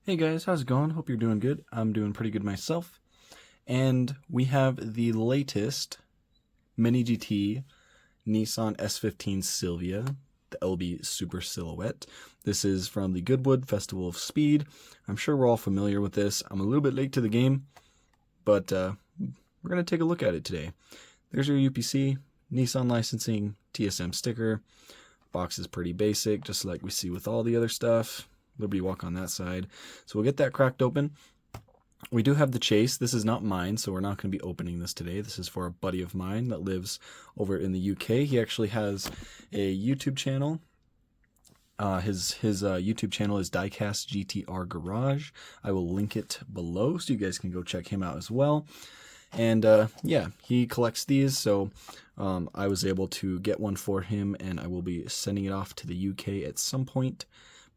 Hey guys, how's it going? Hope you're doing good. I'm doing pretty good myself. And we have the latest Mini GT Nissan S15 Silvia, the LB Super Silhouette. This is from the Goodwood Festival of Speed. I'm sure we're all familiar with this. I'm a little bit late to the game, but we're going to take a look at it today. There's your UPC, Nissan licensing, TSM sticker. Box is pretty basic, just like we see with all the other stuff. Liberty Walk on that side. So we'll get that cracked open. We do have the chase. This is not mine, so we're not going to be opening this today. This is for a buddy of mine that lives over in the UK. He actually has a YouTube channel. His YouTube channel is DiecastGTRGarage. I will link it below so you guys can go check him out as well. And yeah, he collects these, so I was able to get one for him, and I will be sending it off to the UK at some point.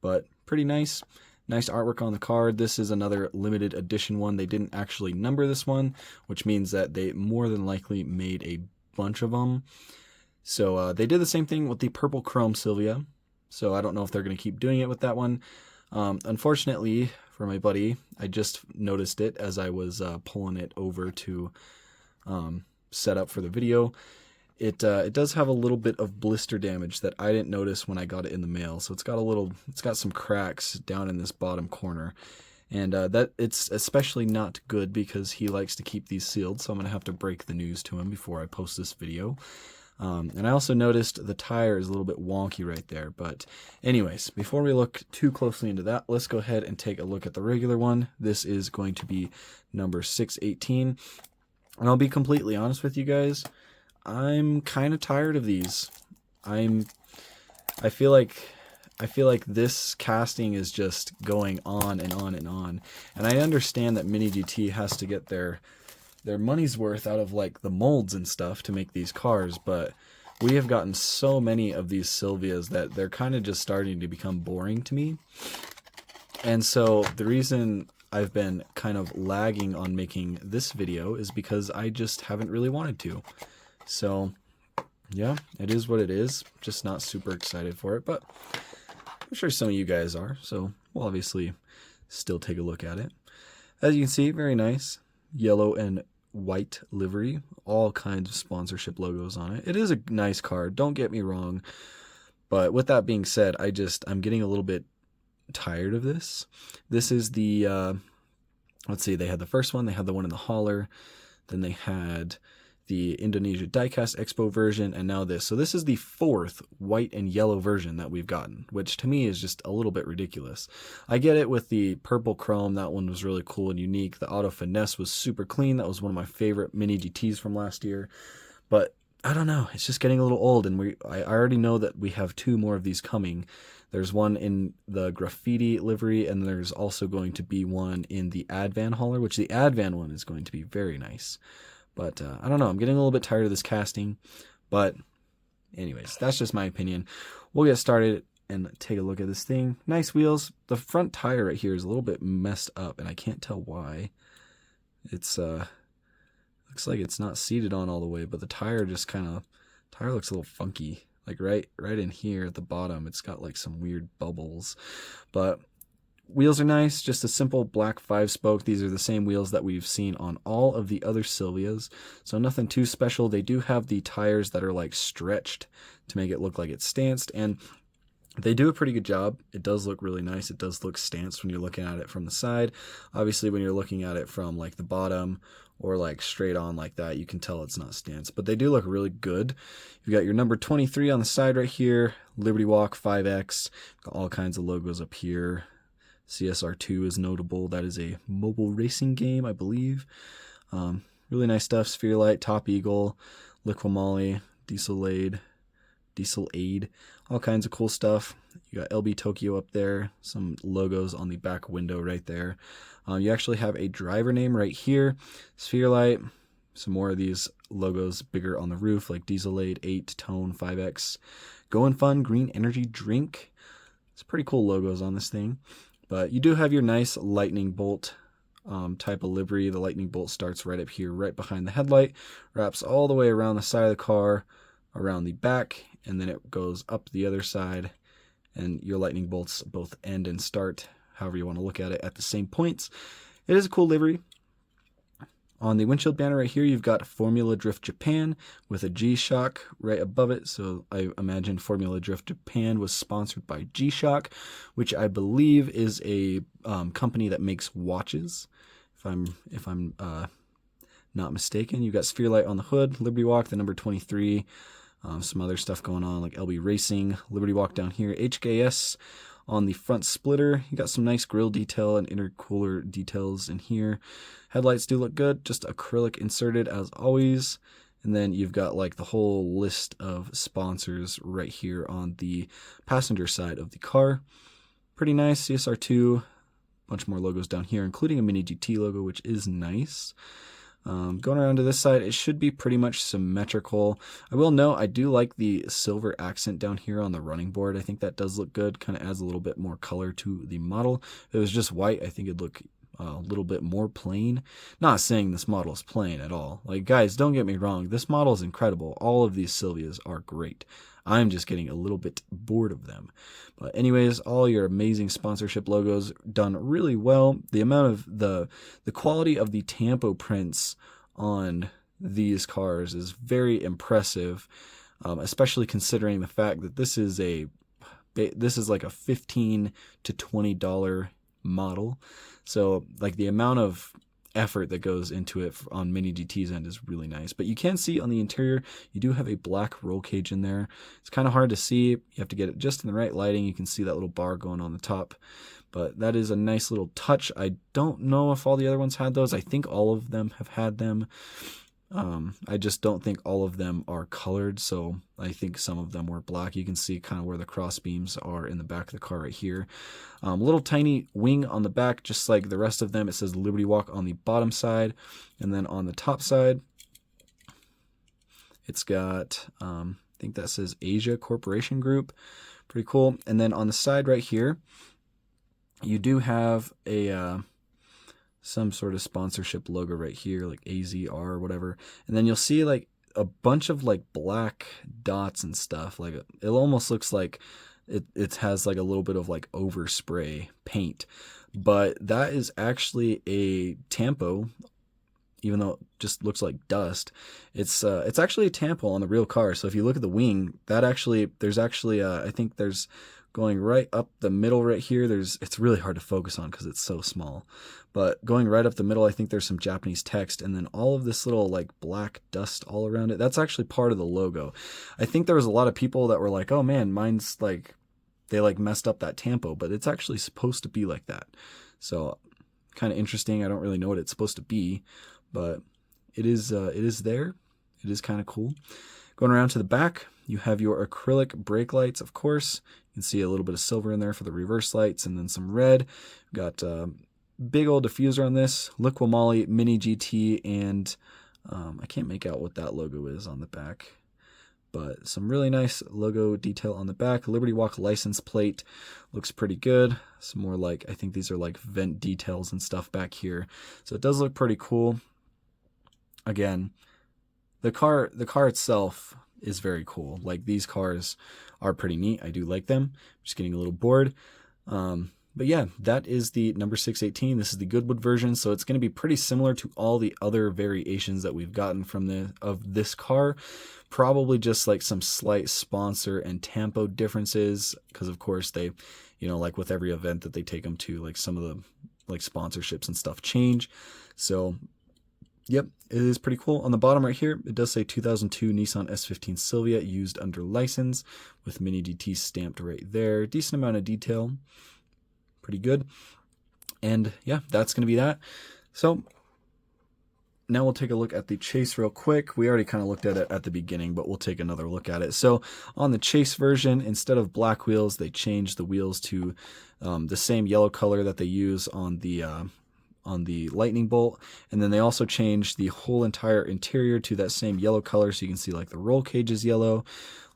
But pretty nice. Nice artwork on the card. This is another limited edition one. They didn't actually number this one, which means that they more than likely made a bunch of them. So they did the same thing with the purple chrome Silvia. So I don't know if they're going to keep doing it with that one. Unfortunately for my buddy, I just noticed it as I was pulling it over to set up for the video. It does have a little bit of blister damage that I didn't notice when I got it in the mail. So it's got some cracks down in this bottom corner, and that it's especially not good because he likes to keep these sealed. So I'm gonna have to break the news to him before I post this video. And I also noticed the tire is a little bit wonky right there. But anyways, before we look too closely into that, let's go ahead and take a look at the regular one. This is going to be number 618, and I'll be completely honest with you guys. I'm kind of tired of these. I feel like this casting is just going on and on and on. And I understand that Mini GT has to get their money's worth out of like the molds and stuff to make these cars, but we have gotten so many of these Silvias that they're kind of just starting to become boring to me. And so the reason I've been kind of lagging on making this video is because I just haven't really wanted to. So, yeah, it is what it is. Just not super excited for it, but I'm sure some of you guys are. So, we'll obviously still take a look at it. As you can see, very nice. Yellow and white livery. All kinds of sponsorship logos on it. It is a nice card, don't get me wrong. But with that being said, I'm getting a little bit tired of this. This is the, let's see, they had the first one. They had the one in the hauler. Then they had the Indonesia Diecast Expo version, and now this. So this is the fourth white and yellow version that we've gotten, which to me is just a little bit ridiculous. I get it with the purple chrome. That one was really cool and unique. The auto finesse was super clean. That was one of my favorite Mini GTs from last year. But I don't know. It's just getting a little old, and I already know that we have two more of these coming. There's one in the graffiti livery, and there's also going to be one in the Advan hauler, which the Advan one is going to be very nice. But I don't know, I'm getting a little bit tired of this casting. But anyways, that's just my opinion. We'll get started and take a look at this thing. Nice wheels. The front tire right here is a little bit messed up, and I can't tell why. It's looks like it's not seated on all the way, but the tire just tire looks a little funky. Like right in here at the bottom, it's got like some weird bubbles. But wheels are nice, just a simple black 5-spoke. These are the same wheels that we've seen on all of the other Silvias, so nothing too special. They do have the tires that are like stretched to make it look like it's stanced, and they do a pretty good job. It does look really nice. It does look stanced when you're looking at it from the side. Obviously, when you're looking at it from like the bottom or like straight on like that, you can tell it's not stanced, but they do look really good. You've got your number 23 on the side right here, Liberty Walk 5X, got all kinds of logos up here. CSR2 is notable. That is a mobile racing game, I believe. Really nice stuff. Sphere Light, Top Eagle, Liquimoly, Diesel Aid, all kinds of cool stuff. You got LB Tokyo up there, some logos on the back window right there. You actually have a driver name right here, Sphere Light, some more of these logos bigger on the roof, like Diesel Aid, 8, Tone, 5X, Going Fun, Green Energy Drink. It's pretty cool logos on this thing. But you do have your nice lightning bolt type of livery. The lightning bolt starts right up here, right behind the headlight, wraps all the way around the side of the car, around the back, and then it goes up the other side, and your lightning bolts both end and start however you want to look at it, at the same points. It is a cool livery. On the windshield banner right here, you've got Formula Drift Japan with a G-Shock right above it. So I imagine Formula Drift Japan was sponsored by G-Shock, which I believe is a company that makes watches, if I'm not mistaken. You've got Sphere Light on the hood, Liberty Walk, the number 23, some other stuff going on like LB Racing, Liberty Walk down here, HKS on the front splitter. You got some nice grille detail and intercooler details in here. Headlights do look good, just acrylic inserted as always. And then you've got like the whole list of sponsors right here on the passenger side of the car. Pretty nice. CSR2, bunch more logos down here, including a Mini GT logo, which is nice. Going around to this side, it should be pretty much symmetrical. I will note, I do like the silver accent down here on the running board. I think that does look good, kind of adds a little bit more color to the model. If it was just white, I think it'd look a little bit more plain. Not saying this model is plain at all. Like, guys, don't get me wrong. This model is incredible. All of these Silvias are great. I'm just getting a little bit bored of them. But anyways, all your amazing sponsorship logos done really well. The amount of the quality of the tampo prints on these cars is very impressive, especially considering the fact that this is like a $15 to $20 model. So like the amount of effort that goes into it on Mini GT's end is really nice. But you can see on the interior, you do have a black roll cage in there. It's kind of hard to see. You have to get it just in the right lighting. You can see that little bar going on the top. But that is a nice little touch. I don't know if all the other ones had those. I think all of them have had them. I just don't think all of them are colored, so I think some of them were black. You can see kind of where the cross beams are in the back of the car right here. Little tiny wing on the back, just like the rest of them. It says Liberty Walk on the bottom side, and then on the top side, it's got, I think that says Asia Corporation Group. Pretty cool. And then on the side right here, you do have a some sort of sponsorship logo right here, like AZR or whatever. And then you'll see like a bunch of like black dots and stuff. Like it almost looks like it has like a little bit of like overspray paint. But that is actually a tampo, even though it just looks like dust. It's actually a tampo on the real car. So if you look at the wing, that actually, there's actually, I think there's going right up the middle right here. It's really hard to focus on because it's so small. But going right up the middle, I think there's some Japanese text, and then all of this little like black dust all around it. That's actually part of the logo. I think there was a lot of people that were like, oh man, mine's like, they like messed up that tampo, but it's actually supposed to be like that. So kind of interesting. I don't really know what it's supposed to be, but it is there. It is kind of cool. Going around to the back, you have your acrylic brake lights, of course. You can see a little bit of silver in there for the reverse lights, and then some red. We've got big old diffuser on this, Liqui-Moly, Mini GT, and I can't make out what that logo is on the back, but some really nice logo detail on the back. Liberty Walk license plate looks pretty good. Some more like, I think these are like vent details and stuff back here. So it does look pretty cool. Again, the car itself is very cool. Like, these cars are pretty neat. I do like them. I'm just getting a little bored. But yeah, that is the number 618. This is the Goodwood version, so it's going to be pretty similar to all the other variations that we've gotten from this car. Probably just like some slight sponsor and tampo differences, because of course they, like with every event that they take them to, like some of the like sponsorships and stuff change. So yep, it is pretty cool. On the bottom right here, it does say 2002 Nissan S15 Silvia used under license with Mini GT stamped right there. Decent amount of detail. Pretty good. And yeah, that's going to be that. So now we'll take a look at the chase real quick. We already kind of looked at it at the beginning, but we'll take another look at it. So on the chase version, instead of black wheels, they changed the wheels to the same yellow color that they use on the lightning bolt, and then they also changed the whole entire interior to that same yellow color, so you can see like the roll cage is yellow,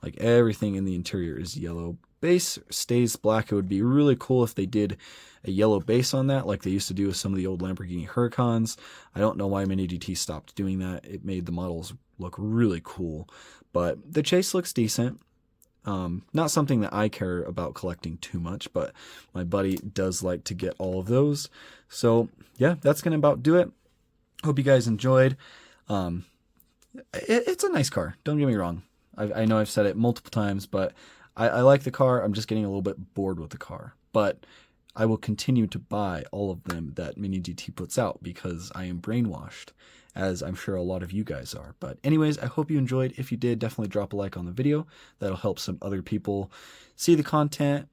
like everything in the interior is yellow. Base stays black. It would be really cool if they did a yellow base on that, like they used to do with some of the old Lamborghini Huracans. I don't know why Mini GT stopped doing that. It made the models look really cool, but the chase looks decent. Not something that I care about collecting too much, but my buddy does like to get all of those. So yeah, that's going to about do it. Hope you guys enjoyed. It's a nice car. Don't get me wrong. I know I've said it multiple times, but I like the car. I'm just getting a little bit bored with the car. But I will continue to buy all of them that Mini GT puts out because I am brainwashed, as I'm sure a lot of you guys are. But anyways, I hope you enjoyed. If you did, definitely drop a like on the video. That'll help some other people see the content.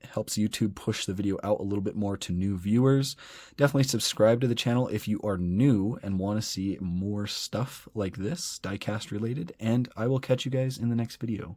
It helps YouTube push the video out a little bit more to new viewers. Definitely subscribe to the channel if you are new and want to see more stuff like this, diecast related. And I will catch you guys in the next video.